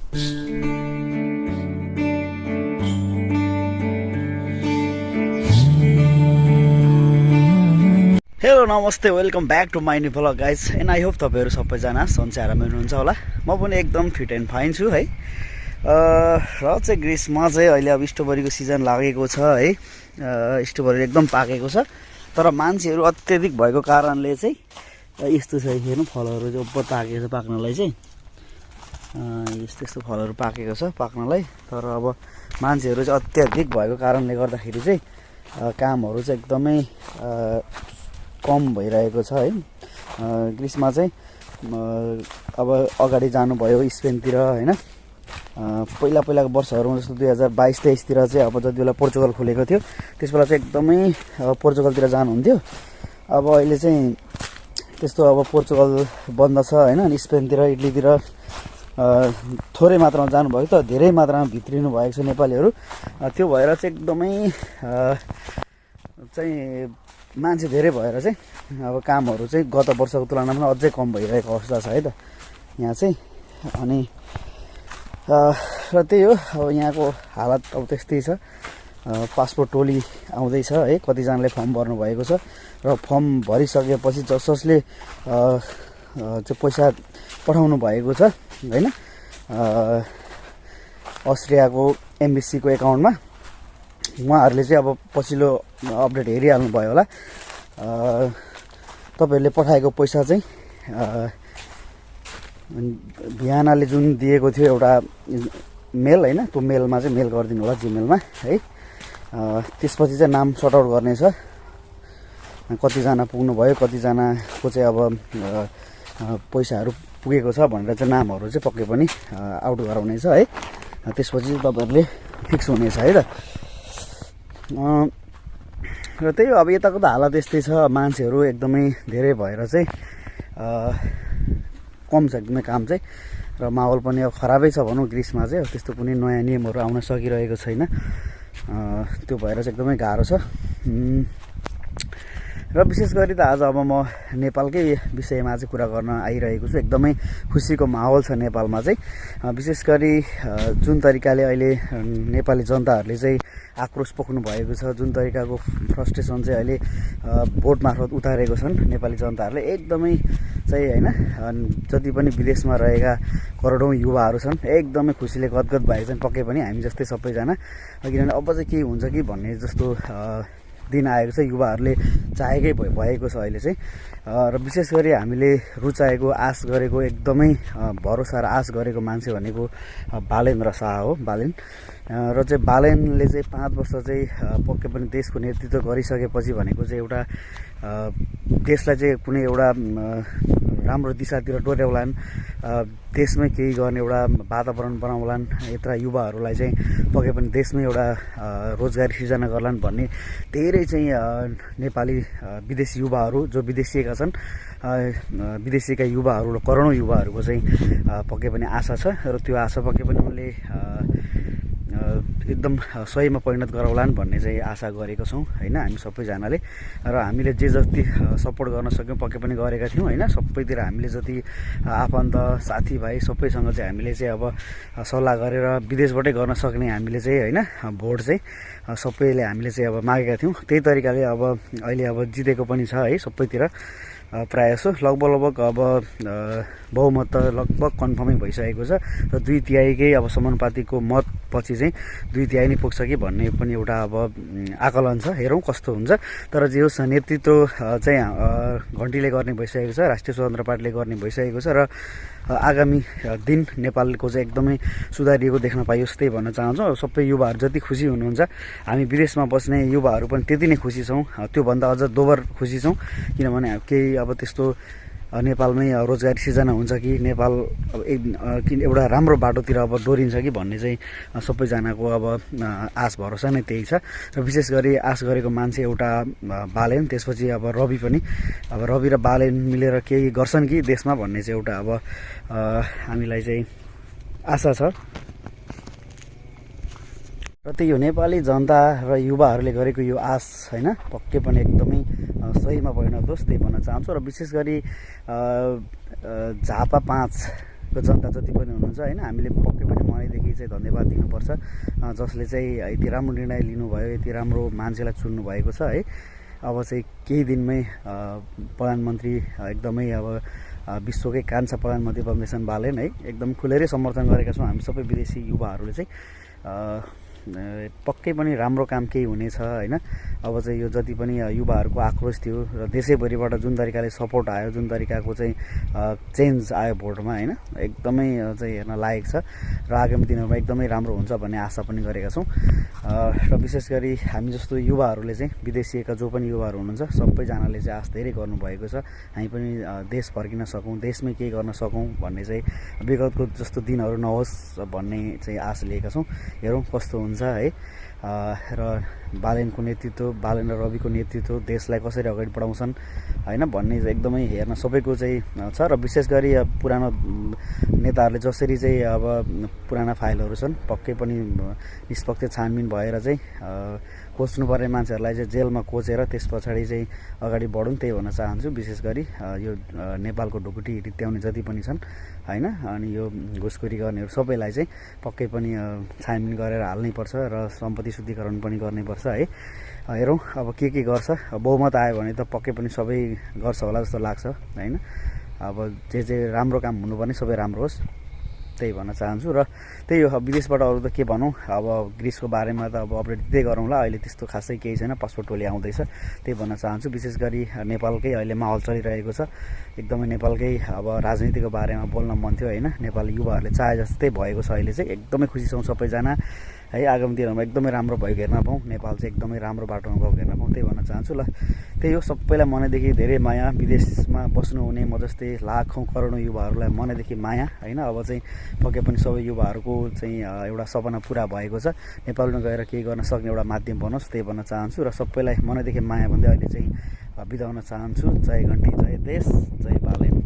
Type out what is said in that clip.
Hello नमस्ते, welcome back to my new vlog guys. And I hope तपाईँहरू सबैजना सन्चै आरामै हुनुहुन्छ होला। म पनि एकदम फिट एन्ड फाइन छु है। र चाहिँ ग्रीष्ममा चाहिँ अहिले अब स्ट्रबेरीको सिजन लागेको छ है। स्ट्रबेरी एकदम पाकेको छ, तर मान्छेहरू अत्यधिक भएको कारणले चाहिँ यस्तो छ। हेर्नु फलहरू चाहिँ ओभर पाकेको छ पाक्नलाई चाहिँ। यस्तो यस्तो फलहरू पाकेको छ पाक्नलाई, तर अब मान्छेहरू चाहिँ अत्याधिक भएको कारणले गर्दाखेरि चाहिँ कामहरू चाहिँ एकदमै कम भइरहेको छ है। ग्रीष्ममा चाहिँ अब अगाडि जानुभयो स्पेनतिर होइन। पहिला पहिलाको वर्षहरूमा जस्तो 2022-23तिर चाहिँ अब जति बेला पोर्चुगल खुलेको थियो त्यस बेला चाहिँ एकदमै पोर्चुगलतिर जानुहुन्थ्यो। अब अहिले चाहिँ त्यस्तो अब पोर्चुगल बन्द छ होइन। अनि स्पेनतिर इटलीतिर थोरै मात्रामा जानुभएको त धेरै मात्रामा भित्रिनु भएको छ नेपालीहरू। त्यो भएर चाहिँ एकदमै चाहिँ मान्छे धेरै भएर चाहिँ अब कामहरू चाहिँ गत वर्षको तुलनामा अझै कम भइरहेको अवस्था छ है त यहाँ चाहिँ। अनि र त्यही हो, अब यहाँको हालत अब त्यस्तै छ। पासपोर्ट टोली आउँदैछ है, कतिजनाले फर्म भर्नुभएको छ र फर्म भरिसकेपछि जसले चाहिँ पैसा पठाउनु भएको छ होइन अस्ट्रियाको एम्बेसीको एकाउन्टमा, उहाँहरूले चाहिँ अब पछिल्लो अपडेट हेरिहाल्नु भयो होला। तपाईँहरूले पठाएको पैसा चाहिँ बिहानले जुन दिएको थियो एउटा मेल होइन, त्यो मेलमा चाहिँ मेल गरिदिनु होला जिमेलमा है। त्यसपछि चाहिँ नाम सर्ट आउट गर्नेछ, कतिजना पुग्नु भयो कतिजनाको चाहिँ अब पैसाहरू पुगेको छ भनेर चाहिँ नामहरू चाहिँ पक्कै पनि आउट गराउनेछ है। त्यसपछि तपाईँहरूले फिक्स हुनेछ है त। र त्यही हो, अब यताको त हालत यस्तै छ। मान्छेहरू एकदमै धेरै भएर चाहिँ कम छ एकदमै काम चाहिँ, र माहौल पनि अब खराबै छ भनौँ। ग्रीष्ममा चाहिँ त्यस्तो कुनै नयाँ नियमहरू आउन सकिरहेको छैन। त्यो भएर चाहिँ एकदमै गाह्रो छ। र विशेष गरी त आज अब म नेपालकै विषयमा चाहिँ कुरा गर्न आइरहेको छु। एकदमै खुसीको माहौल छ नेपालमा चाहिँ। विशेष गरी जुन तरिकाले अहिले नेपाली जनताहरूले चाहिँ आक्रोश पोख्नु भएको छ, जुन तरिकाको फ्रस्ट्रेसन चाहिँ अहिले भोट मार्फत उतारेको छन् नेपाली जनताहरूले, एकदमै चाहिँ होइन। जति पनि विदेशमा रहेका करोडौँ युवाहरू छन् एकदमै खुसीले गदगद भएको छन्, पक्कै पनि हामी जस्तै सबैजना। किनभने अब चाहिँ के हुन्छ कि भन्ने जस्तो दिन आएको छ, युवाहरूले चाहेकै भएको छ अहिले चाहिँ। र विशेष गरी हामीले रुचाएको आश गरेको एकदमै भरोसा र आश गरेको मान्छे भनेको बालेन्द्र शाह हो, बालेन। र चाहिँ बालेनले चाहिँ 5 वर्ष चाहिँ पक्कै पनि देशको नेतृत्व गरिसकेपछि भनेको चाहिँ एउटा देशलाई चाहिँ कुनै एउटा राम्रो दिशातिर डोर्याउलान्, देशमै केही गर्ने एउटा वातावरण बनाउलान्, यत्र युवाहरूलाई चाहिँ पक्कै पनि देशमै एउटा रोजगारी सिर्जना गर्लान् भन्ने धेरै चाहिँ नेपाली विदेशी युवाहरू जो विदेशिएका छन्, विदेशीका युवाहरू करोडौँ युवाहरूको चाहिँ पक्कै पनि आशा छ। र त्यो आशा पक्कै पनि उनले एकदम सहीमा परिणत गराउलान् भन्ने चाहिँ आशा गरेको छौँ होइन हामी सबैजनाले। र हामीले जे जति सपोर्ट गर्न सक्यौँ पक्कै पनि गरेका थियौँ होइन। सबैतिर हामीले जति आफन्त साथीभाइ सबैसँग चाहिँ हामीले चाहिँ अब सल्लाह गरेर विदेशबाटै गर्न सक्ने हामीले चाहिँ होइन भोट चाहिँ सबैले हामीले चाहिँ अब मागेका थियौँ। त्यही तरिकाले अब अहिले अब जितेको पनि छ है सबैतिर प्रायः जसो। लगभग अब बहुमत त लगभग कन्फर्मै भइसकेको छ। र 2/3 अब समानुपातिको मत पछि चाहिँ 2/3 नै पुग्छ कि भन्ने पनि एउटा अब आकलन छ। हेरौँ कस्तो हुन्छ। तर जे होस् नेतृत्व चाहिँ घन्टीले गर्ने भइसकेको छ, राष्ट्रिय स्वतन्त्र पार्टीले गर्ने भइसकेको छ। र आगामी दिन नेपालको चाहिँ एकदमै सुधारिएको देख्न पाइयोस् त्यही भन्न चाहन्छौँ। सबै युवाहरू जति खुसी हुनुहुन्छ, हामी विदेशमा बस्ने युवाहरू पनि त्यति नै खुसी छौँ, त्योभन्दा अझ दोबर खुसी छौँ। किनभने केही अब त्यस्तो नेपालमै रोजगारी सिर्जना हुन्छ कि नेपाल एउटा राम्रो बाटोतिर अब डोरिन्छ कि भन्ने चाहिँ सबैजनाको अब आश भरोसा नै त्यही छ। र विशेष गरी आश गरेको मान्छे एउटा बालेन, त्यसपछि अब रवि पनि। अब रवि र बालेन मिलेर केही गर्छन् कि देशमा भन्ने चाहिँ एउटा अब हामीलाई चाहिँ आशा छ। र त्यही हो नेपाली जनता र युवाहरूले गरेको यो आश होइन पक्कै पनि एकदमै सहीमा परिणत होस् त्यही भन्न चाहन्छु। र विशेष गरी झापा 5 देशको जनता जति पनि हुनुहुन्छ होइन, हामीले पक्कै पनि मनैदेखि चाहिँ धन्यवाद दिनुपर्छ, जसले चाहिँ यति राम्रो निर्णय लिनुभयो, यति राम्रो मान्छेलाई चुन्नु भएको छ है। अब चाहिँ केही दिनमै प्रधानमन्त्री एकदमै अब विश्वकै कान्छा प्रधानमन्त्री बन्दैछन् बालेन है। एकदम खुलेरै समर्थन गरेका छौँ हामी सबै विदेशी युवाहरूले चाहिँ। पक्कै पनि राम्रो काम केही हुनेछ होइन। अब चाहिँ यो जति पनि युवाहरूको आक्रोश थियो र देशैभरिबाट जुन तरिकाले सपोर्ट आयो, जुन तरिकाको चाहिँ चेन्ज आयो भोटमा होइन, एकदमै चाहिँ हेर्न लायक छ र आगामी दिनहरूमा एकदमै राम्रो हुन्छ भन्ने आशा पनि गरेका छौँ। र विशेष गरी हामी जस्तो युवाहरूले चाहिँ, विदेशीका जो पनि युवाहरू हुनुहुन्छ सबैजनाले चाहिँ आश धेरै गर्नुभएको छ, हामी पनि देश फर्किन सकौँ, देशमै केही गर्न सकौँ भन्ने चाहिँ विगतको जस्तो दिनहरू नहोस् भन्ने चाहिँ आश लिएका छौँ। हेरौँ कस्तो हुन्छ है। र बालेनको नेतृत्व, बालेन र रविको नेतृत्व देशलाई कसरी अगाडि बढाउँछन् होइन भन्ने एकदमै हेर्न सबैको चाहिँ छ। र विशेष गरी पुरानो नेताहरूले जसरी चाहिँ अब पुराना फाइलहरू छन् पक्कै पनि निष्पक्ष छानबिन भएर चाहिँ खोज्नुपर्ने मान्छेहरूलाई चाहिँ जेलमा कोचेर त्यस पछाडि चाहिँ अगाडि बढौँ, त्यही भन्न चाहन्छु। विशेष गरी यो नेपालको ढुकुटी रित्याउने जति पनि छन् होइन, अनि यो घुसखोरी गर्नेहरू सबैलाई चाहिँ पक्कै पनि छानबिन गरेर हाल्नै पर्छ र सम्पत्ति शुद्धिकरण पनि गर्नै पर्छ है। हेरौँ अब के गर्छ। बहुमत आयो भने त पक्कै पनि सबै गर्छ होला जस्तो लाग्छ होइन। अब जे राम्रो काम हुनुपर्ने सबै राम्रो होस्, त्यही भन्न चाहन्छु। र त्यही हो, विदेशबाट अरू त के भनौँ। अब ग्रिसको बारेमा त अब अपडेट दिँदै गरौँला, अहिले त्यस्तो खासै केही छैन, पासपोर्ट टोली आउँदैछ, त्यही भन्न चाहन्छु। विशेष गरी नेपालकै अहिले माहौल चलिरहेको छ, एकदमै नेपालकै अब राजनीतिको बारेमा बोल्न मन थियो होइन। नेपाली युवाहरूले चाहे जस्तै भएको छ अहिले चाहिँ, एकदमै खुसी छौँ सबैजना है। आगामी दिनहरूमा एकदमै राम्रो भएको हेर्न पाऊँ, नेपाल चाहिँ एकदमै राम्रो बाटोमा गएको हेर्न पाऊँ, त्यही भन्न चाहन्छु। ल त्यही हो, सबैलाई मनैदेखि धेरै माया, विदेशमा बस्नुहुने म जस्तै लाखौँ करोडौँ युवाहरूलाई मनैदेखि माया होइन। अब चाहिँ पक्कै पनि सबै युवाहरूको चाहिँ एउटा सपना पुरा भएको छ, नेपालमा गएर केही गर्न सक्ने एउटा माध्यम बनोस्, त्यही भन्न चाहन्छु। र सबैलाई मनैदेखि माया भन्दै अहिले चाहिँ बिदा हुन चाहन्छु। जय घन्टी, जय देश, जय बालेन।